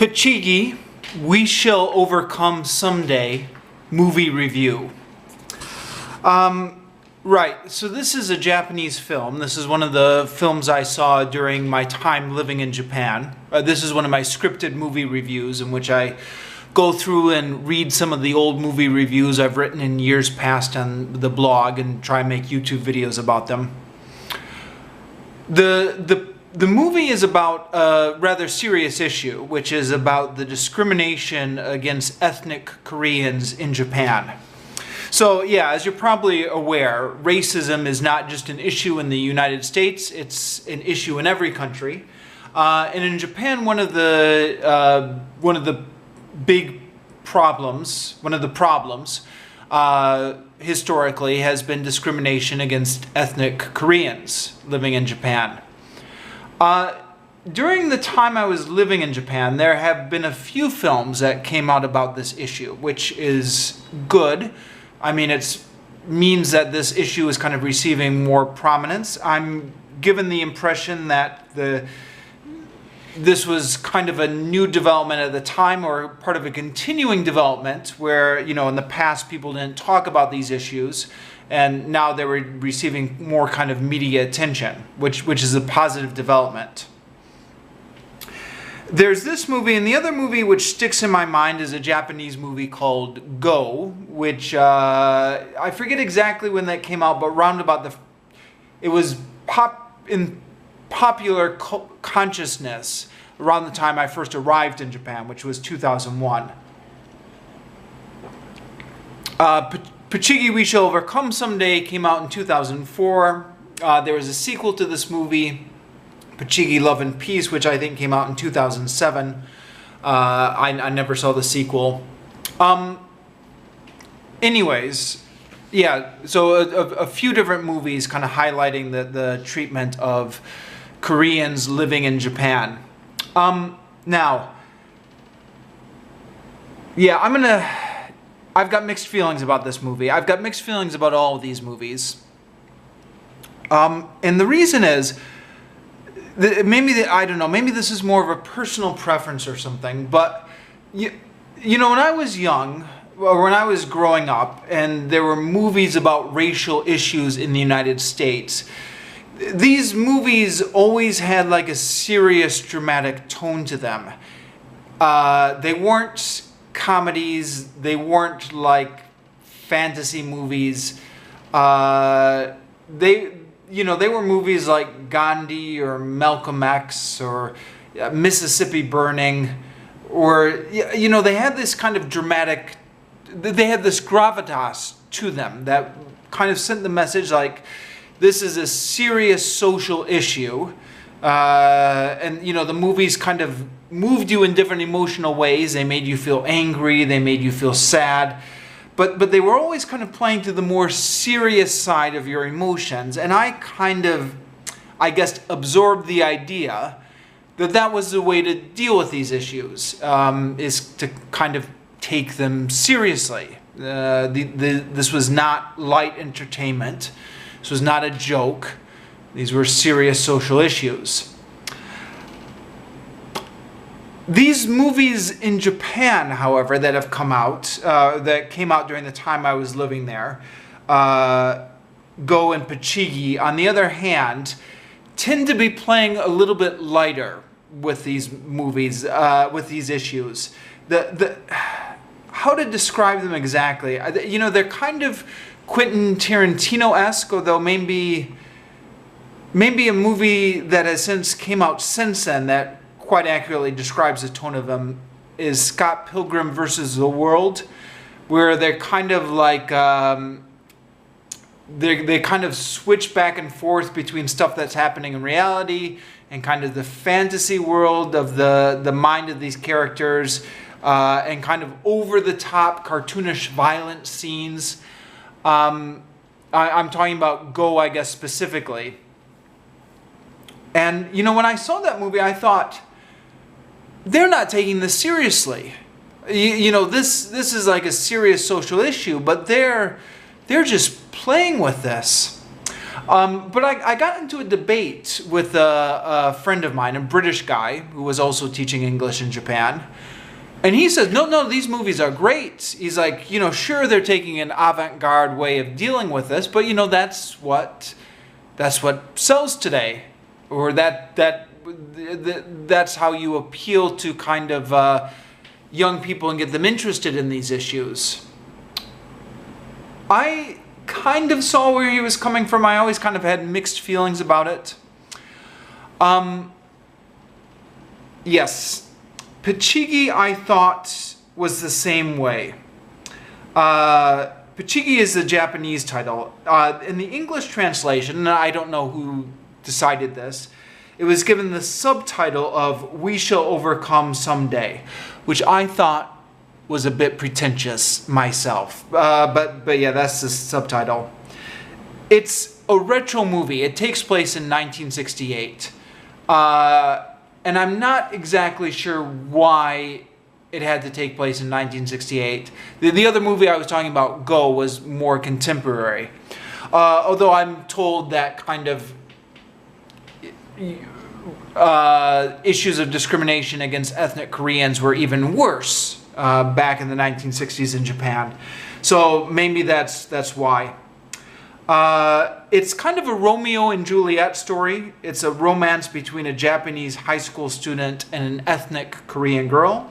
Pacchigi, We Shall Overcome Someday movie review. Right, so this is a Japanese film. This is one of the films I saw during my time living in Japan. This is one of my scripted movie reviews in which I go through and read some of the old movie reviews I've written in years past on the blog and try and make YouTube videos about them. The movie is about a rather serious issue, which is about the discrimination against ethnic Koreans in Japan. So yeah, as you're probably aware, racism is not just an issue in the United States, it's an issue in every country. And in Japan, one of the big problems, historically has been discrimination against ethnic Koreans living in Japan. During the time I was living in Japan, there have been a few films that came out about this issue, which is good. I mean, it means that this issue is kind of receiving more prominence. I'm given the impression that this was kind of a new development at the time, or part of a continuing development where, you know, in the past people didn't talk about these issues, and now they were receiving more kind of media attention, which is a positive development. There's this movie, and the other movie which sticks in my mind is a Japanese movie called Go, which I forget exactly when that came out, but round about it was in popular consciousness around the time I first arrived in Japan, which was 2001. Pacchigi, We Shall Overcome Someday came out in 2004. There was a sequel to this movie, Pacchigi, Love and Peace, which I think came out in 2007. I never saw the sequel. Anyways, yeah, so a few different movies kind of highlighting the treatment of Koreans living in Japan. Now, yeah, I've got mixed feelings about this movie. I've got mixed feelings about all of these movies. And the reason is, I don't know, maybe this is more of a personal preference or something, but you know, when I was young, or when I was growing up, and there were movies about racial issues in the United States, these movies always had like a serious, dramatic tone to them. They weren't comedies, they weren't like fantasy movies. They were movies like Gandhi or Malcolm X or Mississippi Burning, or, you know, they had this kind of dramatic, they had this gravitas to them that kind of sent the message like, this is a serious social issue. And, you know, the movies kind of moved you in different emotional ways. They made you feel angry, they made you feel sad. But they were always kind of playing to the more serious side of your emotions. And I kind of, I guess, absorbed the idea that was the way to deal with these issues, is to kind of take them seriously. This was not light entertainment. This was not a joke. These were serious social issues. These movies in Japan, however, that have come out, that came out during the time I was living there, Go and Pacchigi, on the other hand, tend to be playing a little bit lighter with these movies, with these issues. How to describe them exactly? You know, they're kind of Quentin Tarantino-esque, although maybe a movie that has since came out since then that quite accurately describes the tone of them is Scott Pilgrim versus the World, where they're kind of like they kind of switch back and forth between stuff that's happening in reality and kind of the fantasy world of the mind of these characters, and kind of over the top cartoonish violent scenes. I'm talking about Go, I guess, specifically. And, you know, when I saw that movie, I thought, they're not taking this seriously. You know, this is like a serious social issue, but they're just playing with this. But I got into a debate with a friend of mine, a British guy who was also teaching English in Japan. And he says, no, these movies are great. He's like, sure, they're taking an avant-garde way of dealing with this, but that's what sells today, or that's how you appeal to kind of young people and get them interested in these issues. I kind of saw where he was coming from. I always kind of had mixed feelings about it. Yes. Pacchigi, I thought, was the same way. Pacchigi is the Japanese title. In the English translation, and I don't know who decided this, it was given the subtitle of We Shall Overcome Someday, which I thought was a bit pretentious myself. But yeah, that's the subtitle. It's a retro movie. It takes place in 1968. And I'm not exactly sure why it had to take place in 1968. The other movie I was talking about, Go, was more contemporary. Although I'm told that kind of issues of discrimination against ethnic Koreans were even worse back in the 1960s in Japan. So maybe that's why. It's kind of a Romeo and Juliet story. It's a romance between a Japanese high school student and an ethnic Korean girl.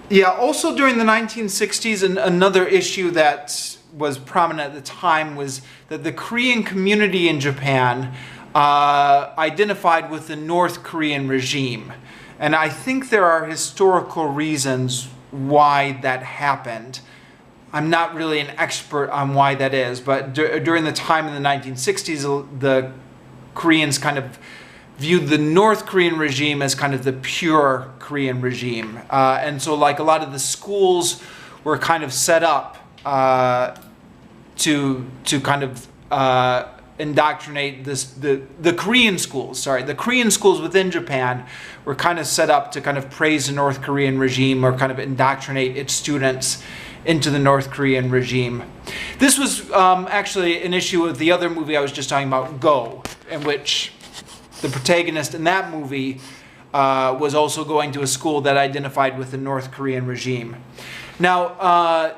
Yeah, also during the 1960s, another issue that was prominent at the time was that the Korean community in Japan identified with the North Korean regime. And I think there are historical reasons why that happened. I'm not really an expert on why that is, but during the time in the 1960s, the Koreans kind of viewed the North Korean regime as kind of the pure Korean regime. And so like a lot of the schools were kind of set up to kind of indoctrinate the Korean schools. The Korean schools within Japan were kind of set up to kind of praise the North Korean regime or kind of indoctrinate its students into the North Korean regime. This was actually an issue with the other movie I was just talking about, Go, in which the protagonist in that movie was also going to a school that identified with the North Korean regime. Now,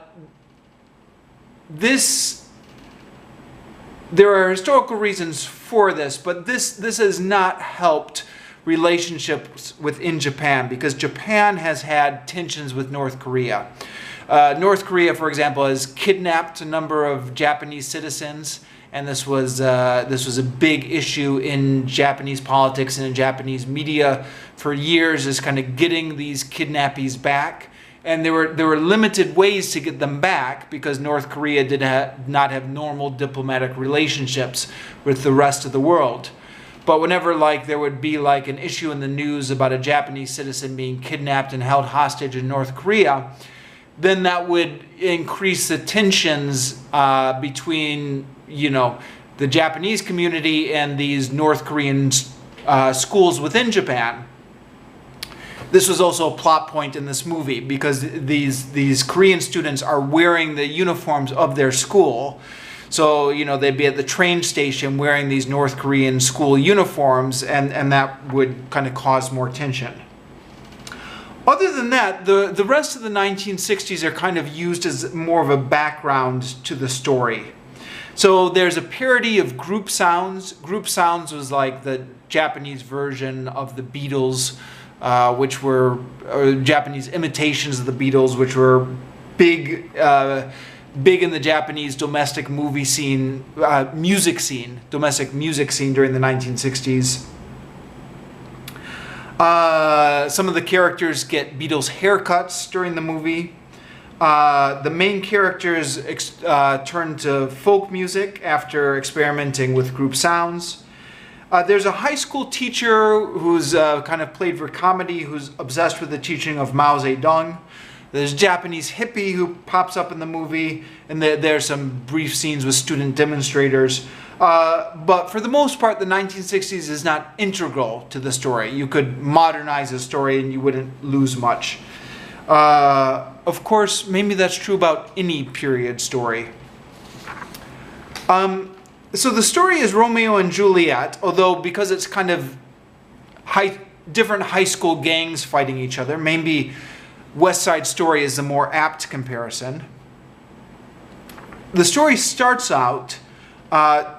there are historical reasons for this, but this has not helped relationships within Japan, because Japan has had tensions with North Korea. North Korea, for example, has kidnapped a number of Japanese citizens, and this was a big issue in Japanese politics and in Japanese media for years, is kind of getting these kidnappees back. And there were limited ways to get them back because North Korea did not have normal diplomatic relationships with the rest of the world. But whenever there would be an issue in the news about a Japanese citizen being kidnapped and held hostage in North Korea, then that would increase the tensions between the Japanese community and these North Korean schools within Japan. This was also a plot point in this movie because these Korean students are wearing the uniforms of their school. So, they'd be at the train station wearing these North Korean school uniforms, and that would kind of cause more tension. Other than that, the rest of the 1960s are kind of used as more of a background to the story. So there's a parody of group sounds. Group sounds was like the Japanese version of the Beatles, which were Japanese imitations of the Beatles, which were big in the Japanese domestic music scene during the 1960s. Some of the characters get Beatles haircuts during the movie. The main characters turn to folk music after experimenting with group sounds. There's a high school teacher who's kind of played for comedy, who's obsessed with the teaching of Mao Zedong. There's a Japanese hippie who pops up in the movie, and there's some brief scenes with student demonstrators. But for the most part, the 1960s is not integral to the story. You could modernize the story and you wouldn't lose much. of course, maybe that's true about any period story. So the story is Romeo and Juliet, although because it's kind of different high school gangs fighting each other, maybe West Side Story is the more apt comparison. The story starts out,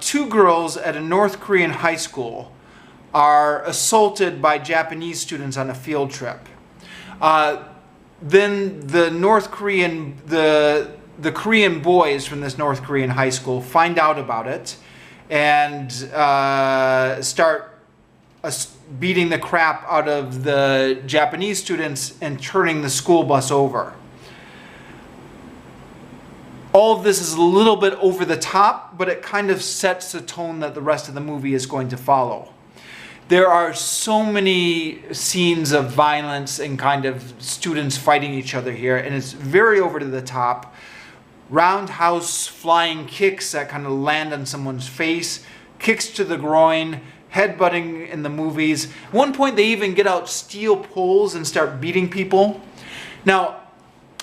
two girls at a North Korean high school are assaulted by Japanese students on a field trip. Then the Korean boys from this North Korean high school find out about it and start beating the crap out of the Japanese students and turning the school bus over. All of this is a little bit over the top, but it kind of sets the tone that the rest of the movie is going to follow. There are so many scenes of violence and kind of students fighting each other here, and it's very over to the top. Roundhouse flying kicks that kind of land on someone's face, kicks to the groin, headbutting in the movies. At one point they even get out steel poles and start beating people. Now,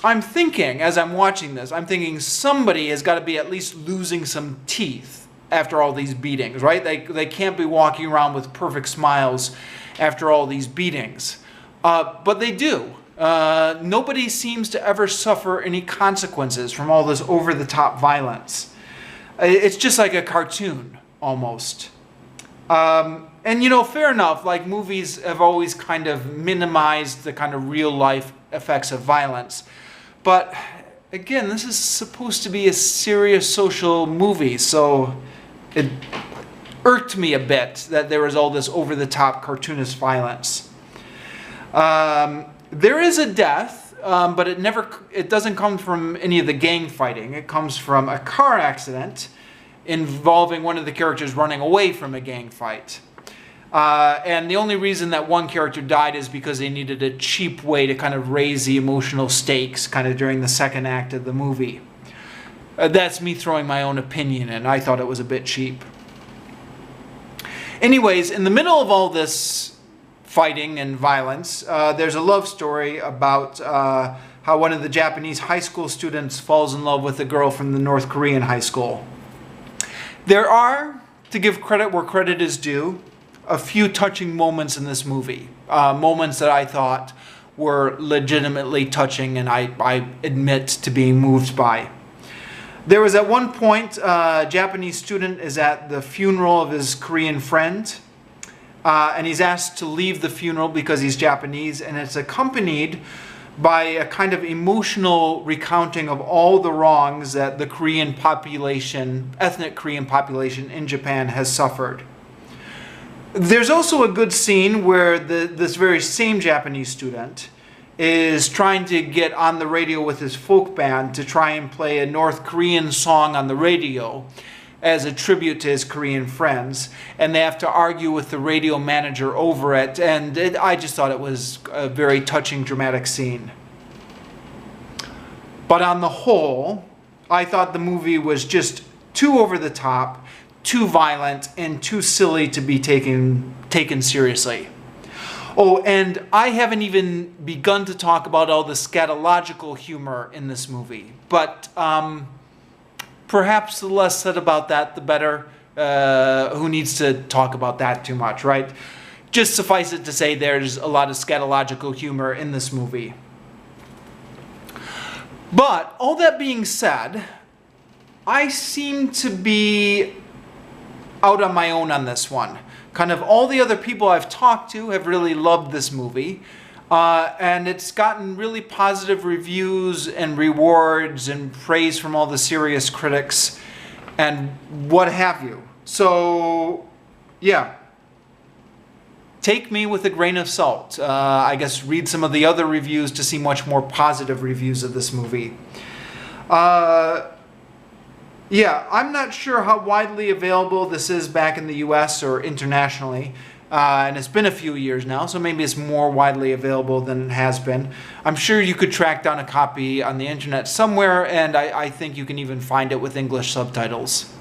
I'm thinking, as I'm watching this, I'm thinking somebody has got to be at least losing some teeth after all these beatings, right? They can't be walking around with perfect smiles after all these beatings. But they do. Nobody seems to ever suffer any consequences from all this over-the-top violence. It's just like a cartoon, almost. And, you know, fair enough, like movies have always kind of minimized the kind of real-life effects of violence. But, again, this is supposed to be a serious social movie, so it irked me a bit that there was all this over-the-top cartoonist violence. There is a death, but it doesn't come from any of the gang fighting. It comes from a car accident involving one of the characters running away from a gang fight. And the only reason that one character died is because they needed a cheap way to kind of raise the emotional stakes kind of during the second act of the movie. That's me throwing my own opinion in. I thought it was a bit cheap. Anyways, in the middle of all this fighting and violence, there's a love story about how one of the Japanese high school students falls in love with a girl from the North Korean high school. There are, to give credit where credit is due, a few touching moments in this movie. Moments that I thought were legitimately touching and I admit to being moved by. There was at one point a Japanese student is at the funeral of his Korean friend. And he's asked to leave the funeral because he's Japanese, and it's accompanied by a kind of emotional recounting of all the wrongs that the Korean population, ethnic Korean population in Japan has suffered. There's also a good scene where this very same Japanese student is trying to get on the radio with his folk band to try and play a North Korean song on the radio as a tribute to his Korean friends, and they have to argue with the radio manager over it, and I just thought it was a very touching, dramatic scene. But on the whole, I thought the movie was just too over the top, too violent, and too silly to be taken seriously. Oh, and I haven't even begun to talk about all the scatological humor in this movie, but perhaps the less said about that, the better. Who needs to talk about that too much, right? Just suffice it to say there's a lot of scatological humor in this movie. But, all that being said, I seem to be out on my own on this one. Kind of all the other people I've talked to have really loved this movie. And it's gotten really positive reviews and rewards and praise from all the serious critics and what have you. So, yeah. Take me with a grain of salt. I guess read some of the other reviews to see much more positive reviews of this movie. Yeah, I'm not sure how widely available this is back in the US or internationally. And it's been a few years now, so maybe it's more widely available than it has been. I'm sure you could track down a copy on the internet somewhere, and I think you can even find it with English subtitles.